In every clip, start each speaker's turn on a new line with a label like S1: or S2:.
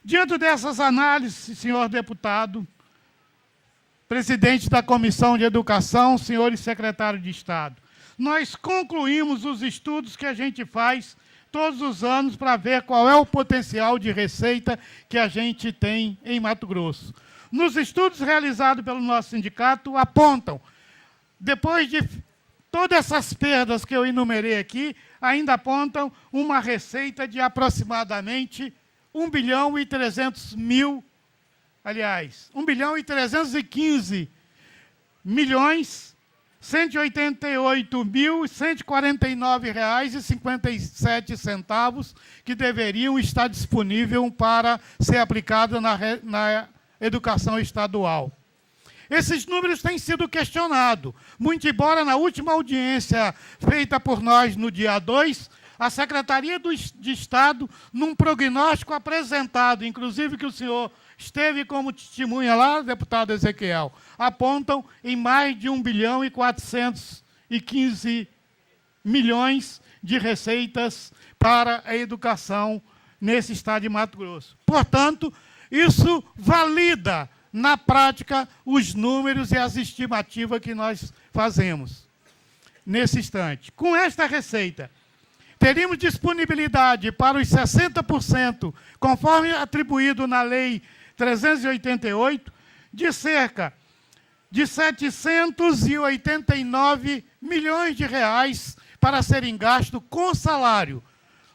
S1: Diante dessas análises, senhor deputado, presidente da Comissão de Educação, senhores secretários de Estado, nós concluímos os estudos que a gente faz todos os anos para ver qual é o potencial de receita que a gente tem em Mato Grosso. Nos estudos realizados pelo nosso sindicato, apontam, depois de todas essas perdas que eu enumerei aqui, ainda apontam uma receita de aproximadamente 1 bilhão e 300 mil, aliás, 1 bilhão e 315 milhões, 188.149 reais e 57 centavos que deveriam estar disponíveis para ser aplicado na educação estadual. Esses números têm sido questionados, muito embora na última audiência feita por nós no dia 2, a Secretaria de Estado, num prognóstico apresentado, inclusive que o senhor esteve como testemunha lá, deputado Ezequiel, apontam em mais de 1 bilhão e 415 milhões de receitas para a educação nesse estado de Mato Grosso. Portanto, isso valida, na prática, os números e as estimativas que nós fazemos nesse instante. Com esta receita, teríamos disponibilidade para os 60%, conforme atribuído na Lei 388, de cerca de 789 milhões de reais para serem gastos com salário.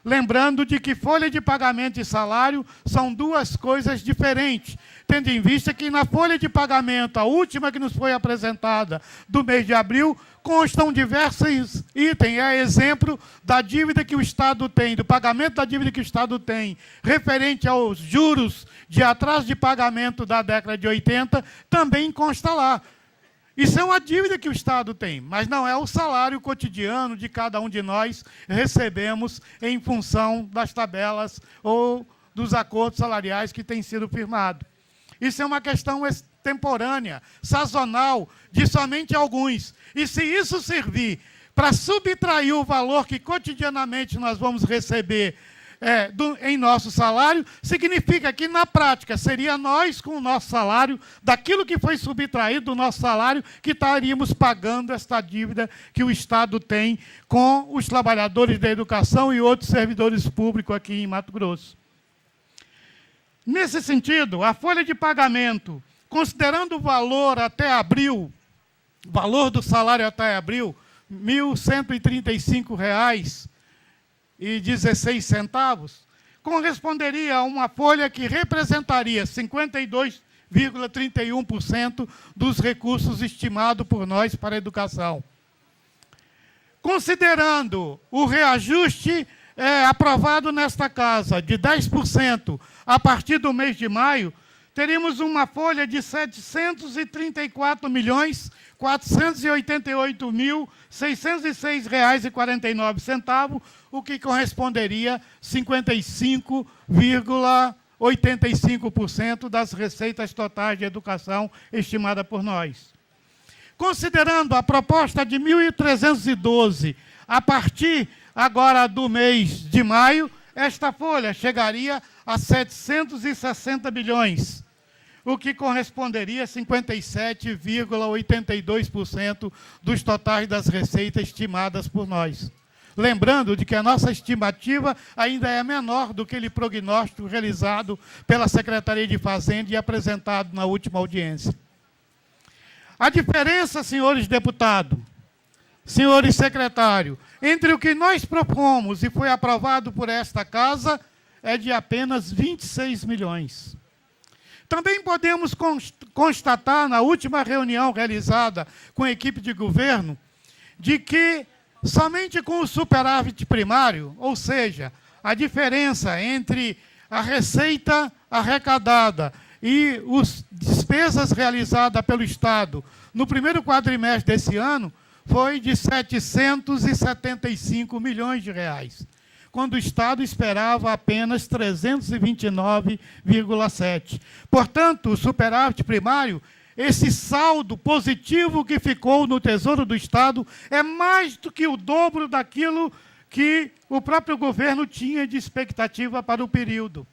S1: Lembrando de que folha de pagamento e salário são duas coisas diferentes, tendo em vista que na folha de pagamento, a última que nos foi apresentada do mês de abril, constam diversos itens, é exemplo da dívida que o Estado tem, do pagamento da dívida que o Estado tem, referente aos juros de atraso de pagamento da década de 80, também consta lá. Isso é uma dívida que o Estado tem, mas não é o salário cotidiano de cada um de nós recebemos em função das tabelas ou dos acordos salariais que têm sido firmados. Isso é uma questão temporânea, sazonal, de somente alguns. E se isso servir para subtrair o valor que cotidianamente nós vamos receber em nosso salário, significa que, na prática, seria nós, com o nosso salário, daquilo que foi subtraído do nosso salário, que estaríamos pagando esta dívida que o Estado tem com os trabalhadores da educação e outros servidores públicos aqui em Mato Grosso. Nesse sentido, a folha de pagamento, considerando o valor até abril, valor do salário até abril, R$ 1.135,16, corresponderia a uma folha que representaria 52,31% dos recursos estimados por nós para a educação. Considerando o reajuste aprovado nesta casa de 10% a partir do mês de maio, teríamos uma folha de R$ 734.488.606,49, o que corresponderia a 55,85% das receitas totais de educação estimada por nós. Considerando a proposta de 1.312, a partir agora do mês de maio, esta folha chegaria a 760 bilhões, o que corresponderia a 57,82% dos totais das receitas estimadas por nós. Lembrando de que a nossa estimativa ainda é menor do que aquele prognóstico realizado pela Secretaria de Fazenda e apresentado na última audiência. A diferença, senhores deputados, senhores secretários, entre o que nós propomos e foi aprovado por esta casa é de apenas 26 milhões. Também podemos constatar, na última reunião realizada com a equipe de governo, de que somente com o superávit primário, ou seja, a diferença entre a receita arrecadada e as despesas realizadas pelo Estado no primeiro quadrimestre desse ano, foi de 775 milhões de reais, quando o Estado esperava apenas 329,7. Portanto, o superávit primário, esse saldo positivo que ficou no Tesouro do Estado, é mais do que o dobro daquilo que o próprio governo tinha de expectativa para o período.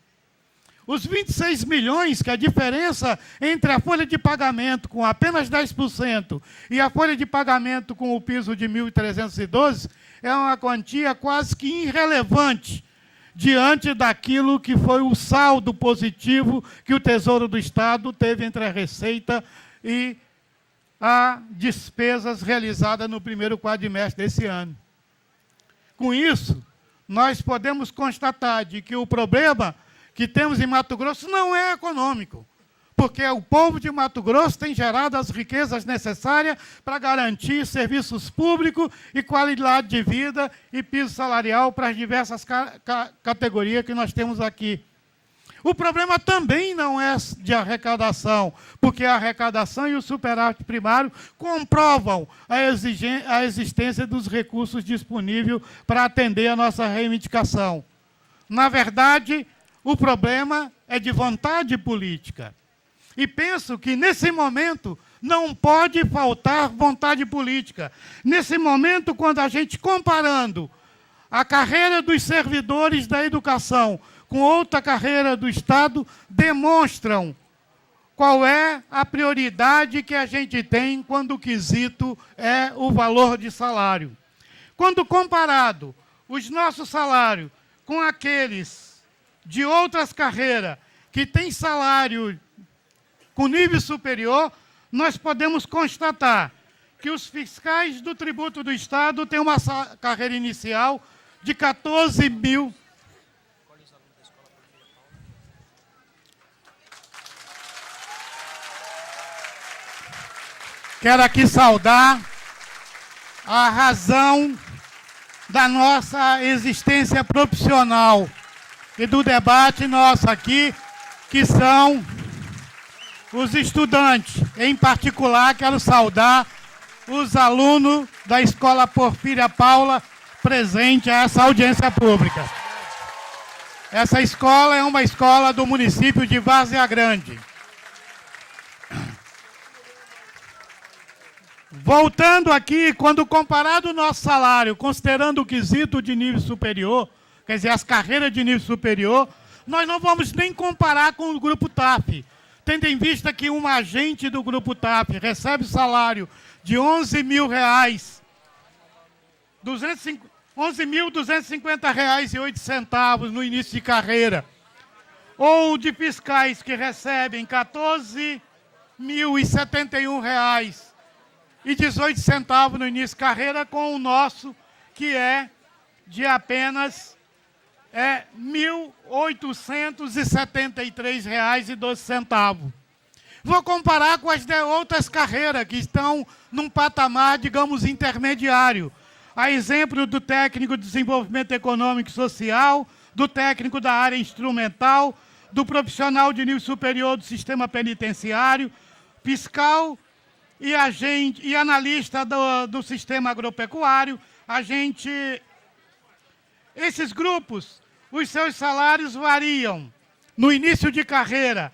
S1: Os 26 milhões, que é a diferença entre a folha de pagamento com apenas 10% e a folha de pagamento com o piso de 1.312, é uma quantia quase que irrelevante diante daquilo que foi o saldo positivo que o Tesouro do Estado teve entre a receita e as despesas realizadas no primeiro quadrimestre desse ano. Com isso, nós podemos constatar de que o problema que temos em Mato Grosso não é econômico, porque o povo de Mato Grosso tem gerado as riquezas necessárias para garantir serviços públicos e qualidade de vida e piso salarial para as diversas categorias que nós temos aqui. O problema também não é de arrecadação, porque a arrecadação e o superávit primário comprovam a existência dos recursos disponíveis para atender a nossa reivindicação. Na verdade, o problema é de vontade política. E penso que, nesse momento, não pode faltar vontade política. Nesse momento, quando a gente comparando a carreira dos servidores da educação com outra carreira do Estado, demonstram qual é a prioridade que a gente tem quando o quesito é o valor de salário. Quando comparado os nossos salários com aqueles de outras carreiras que têm salário com nível superior, nós podemos constatar que os fiscais do tributo do Estado têm uma carreira inicial de 14 mil. Quero aqui saudar a razão da nossa existência profissional e do debate nosso aqui, que são os estudantes. Em particular, quero saudar os alunos da Escola Porfíria Paula presente a essa audiência pública. Essa escola é uma escola do município de Várzea Grande. Voltando aqui, quando comparado o nosso salário, considerando o quesito de nível superior, quer dizer, as carreiras de nível superior, nós não vamos nem comparar com o Grupo TAF, tendo em vista que um agente do Grupo TAF recebe salário de R$ 11.250,08 no início de carreira, ou de fiscais que recebem R$ 14.071,18 no início de carreira, com o nosso, que é de apenas R$ 1.873,12. Vou comparar com as de outras carreiras que estão num patamar, digamos, intermediário. A exemplo do técnico de desenvolvimento econômico e social, do técnico da área instrumental, do profissional de nível superior do sistema penitenciário, fiscal e agente e analista do sistema agropecuário. Esses grupos, os seus salários variam, no início de carreira,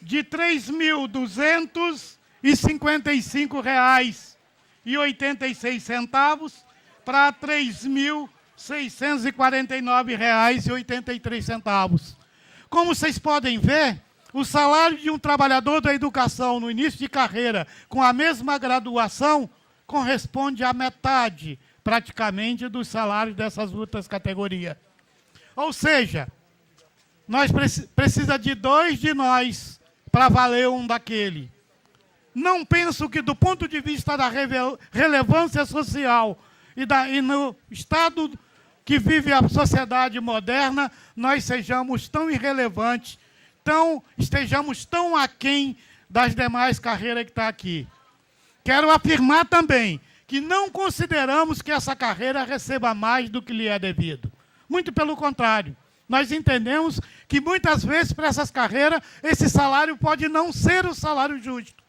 S1: de R$ 3.255,86 para R$ 3.649,83. Como vocês podem ver, o salário de um trabalhador da educação no início de carreira, com a mesma graduação, corresponde à metade, praticamente, dos salários dessas outras categorias. Ou seja, nós precisa de dois de nós para valer um daquele. Não penso que, do ponto de vista da relevância social e no estado que vive a sociedade moderna, nós sejamos tão irrelevantes, estejamos tão aquém das demais carreiras que estão aqui. Quero afirmar também que não consideramos que essa carreira receba mais do que lhe é devido. Muito pelo contrário. Nós entendemos que, muitas vezes, para essas carreiras, esse salário pode não ser o salário justo.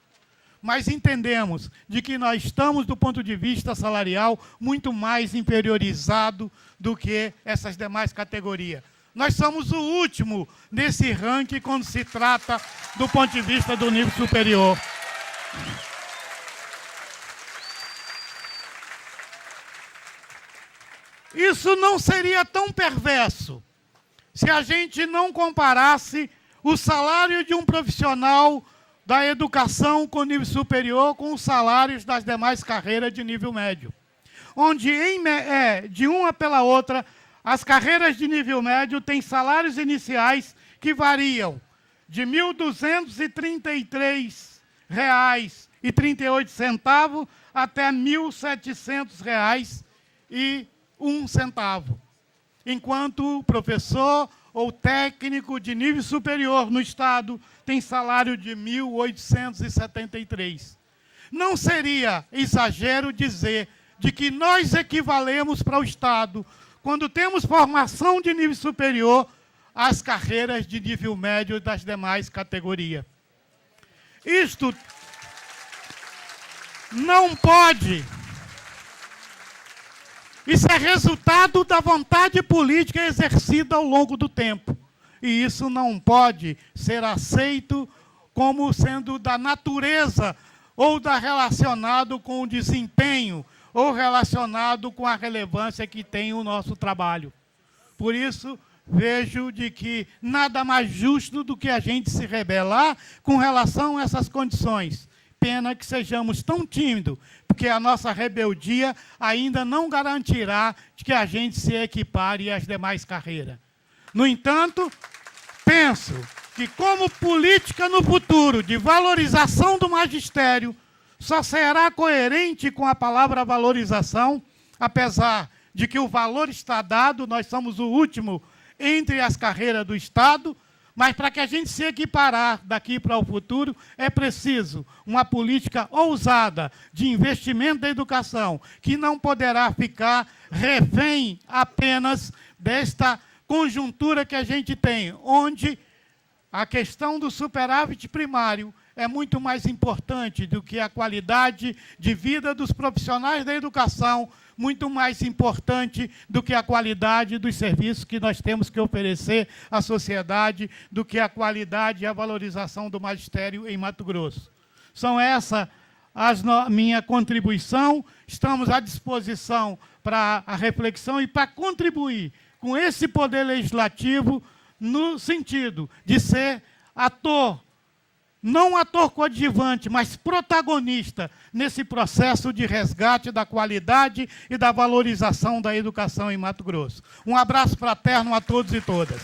S1: Mas entendemos de que nós estamos, do ponto de vista salarial, muito mais inferiorizado do que essas demais categorias. Nós somos o último nesse ranking quando se trata do ponto de vista do nível superior. Isso não seria tão perverso se a gente não comparasse o salário de um profissional da educação com nível superior com os salários das demais carreiras de nível médio. Onde, de uma pela outra, as carreiras de nível médio têm salários iniciais que variam de R$ 1.233,38 até R$ 1.700,01. Enquanto o professor ou técnico de nível superior no Estado tem salário de R$ 1.873. Não seria exagero dizer de que nós equivalemos para o Estado, quando temos formação de nível superior, às carreiras de nível médio das demais categorias. Isto não pode. Isso é resultado da vontade política exercida ao longo do tempo. E isso não pode ser aceito como sendo da natureza ou relacionado com o desempenho ou relacionado com a relevância que tem o nosso trabalho. Por isso, vejo de que nada mais justo do que a gente se rebelar com relação a essas condições. Pena que sejamos tão tímidos, porque a nossa rebeldia ainda não garantirá de que a gente se equipare às demais carreiras. No entanto, penso que como política no futuro de valorização do magistério, só será coerente com a palavra valorização, apesar de que o valor está dado, nós somos o último entre as carreiras do Estado, mas para que a gente se equiparar daqui para o futuro, é preciso uma política ousada de investimento da educação, que não poderá ficar refém apenas desta conjuntura que a gente tem, onde a questão do superávit primário é muito mais importante do que a qualidade de vida dos profissionais da educação, muito mais importante do que a qualidade dos serviços que nós temos que oferecer à sociedade, do que a qualidade e a valorização do magistério em Mato Grosso. São essa minha contribuição, estamos à disposição para a reflexão e para contribuir com esse poder legislativo no sentido de ser ator, não ator coadjuvante, mas protagonista nesse processo de resgate da qualidade e da valorização da educação em Mato Grosso. Um abraço fraterno a todos e todas.